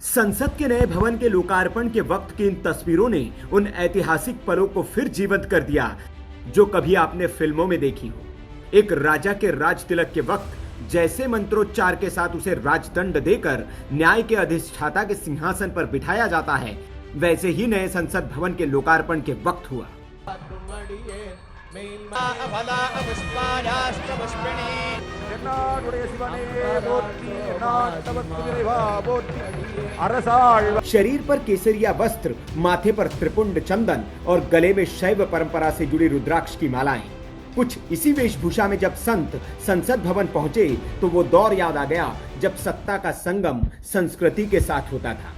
संसद के नए भवन के लोकार्पण के वक्त की इन तस्वीरों ने उन ऐतिहासिक पलों को फिर जीवंत कर दिया जो कभी आपने फिल्मों में देखी हो। एक राजा के राज तिलक के वक्त जैसे मंत्रोच्चार के साथ उसे राजदंड देकर न्याय के अधिष्ठाता के सिंहासन पर बिठाया जाता है, वैसे ही नए संसद भवन के लोकार्पण के वक्त हुआ। शरीर पर केसरिया वस्त्र, माथे पर त्रिपुंड चंदन और गले में शैव परंपरा से जुड़ी रुद्राक्ष की मालाएं। कुछ इसी वेशभूषा में जब संत संसद भवन पहुंचे तो वो दौर याद आ गया जब सत्ता का संगम संस्कृति के साथ होता था।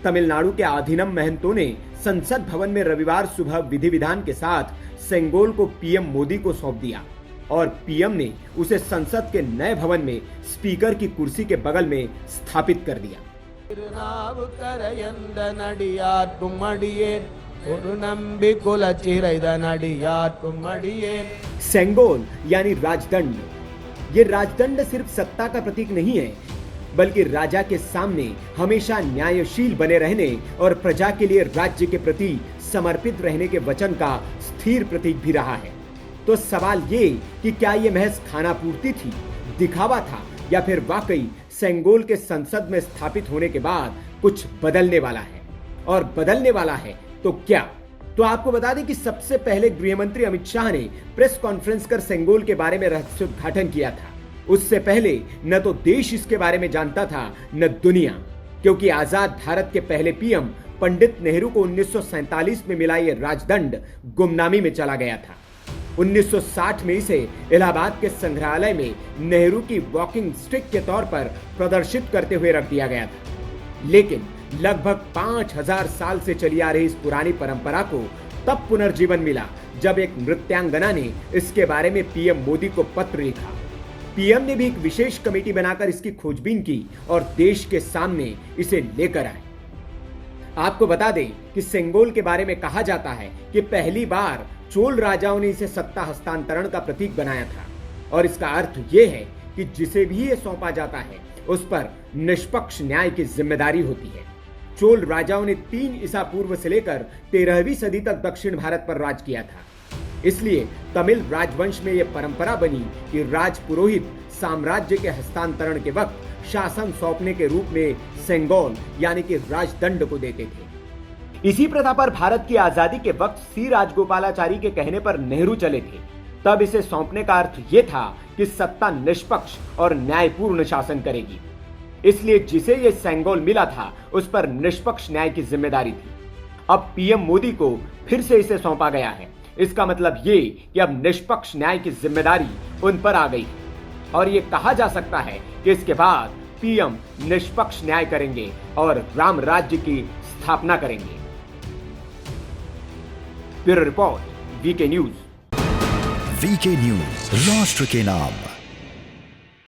तमिलनाडु के आधीनम महंतों ने संसद भवन में रविवार सुबह विधि विधान के साथ सेंगोल को पीएम मोदी को सौंप दिया और पीएम ने उसे संसद के नए भवन में स्पीकर की कुर्सी के बगल में स्थापित कर दिया। सेंगोल यानी राजदंड। ये राजदंड सिर्फ सत्ता का प्रतीक नहीं है, बल्कि राजा के सामने हमेशा न्यायशील बने रहने और प्रजा के लिए राज्य के प्रति समर्पित रहने के वचन का स्थिर प्रतीक भी रहा है। तो सवाल ये कि क्या ये महज खाना पूर्ति थी, दिखावा था, या फिर वाकई सेंगोल के संसद में स्थापित होने के बाद कुछ बदलने वाला है? और बदलने वाला है तो क्या? तो आपको बता दें कि सबसे पहले गृहमंत्री अमित शाह ने प्रेस कॉन्फ्रेंस कर सेंगोल के बारे में रहस्योद्घाटन किया था। उससे पहले न तो देश इसके बारे में जानता था न दुनिया, क्योंकि आजाद भारत के पहले पीएम पंडित नेहरू को 1947 में मिला ये राजदंड गुमनामी में चला गया था। 1960 में इसे इलाहाबाद के संग्रहालय में नेहरू की वॉकिंग स्टिक के तौर पर प्रदर्शित करते हुए रख दिया गया था। लेकिन लगभग 5000 साल से चली आ रही इस पुरानी परंपरा को तब पुनर्जीवन मिला जब एक नृत्यांगना ने इसके बारे में पीएम मोदी को पत्र लिखा। पीएम ने भी एक विशेष कमेटी बनाकर इसकी खोजबीन की और देश के सामने इसे लेकर आए। आपको बता दें कि सेंगोल के बारे में कहा जाता है कि पहली बार चोल राजाओं ने इसे सत्ता हस्तांतरण का प्रतीक बनाया था और इसका अर्थ यह है कि जिसे भी ये सौंपा जाता है उस पर निष्पक्ष न्याय की जिम्मेदारी होती है। चोल राजाओं ने 3 ईसा पूर्व से लेकर 13वीं सदी तक दक्षिण भारत पर राज किया था। इसलिए तमिल राजवंश में यह परंपरा बनी कि राज पुरोहित साम्राज्य के हस्तांतरण के वक्त शासन सौंपने के रूप में सेंगोल यानी कि राजदंड को देते थे। इसी प्रथा पर भारत की आजादी के वक्त सी राजगोपालाचारी के कहने पर नेहरू चले थे। तब इसे सौंपने का अर्थ यह था कि सत्ता निष्पक्ष और न्यायपूर्ण शासन करेगी। इसलिए जिसे ये सेंगोल मिला था उस पर निष्पक्ष न्याय की जिम्मेदारी थी। अब पीएम मोदी को फिर से इसे सौंपा गया है। इसका मतलब ये कि अब निष्पक्ष न्याय की जिम्मेदारी उन पर आ गई और ये कहा जा सकता है कि इसके बाद पीएम निष्पक्ष न्याय करेंगे और राम राज्य की स्थापना करेंगे। Bureau report, VK news. VK news, राष्ट्र के नाम।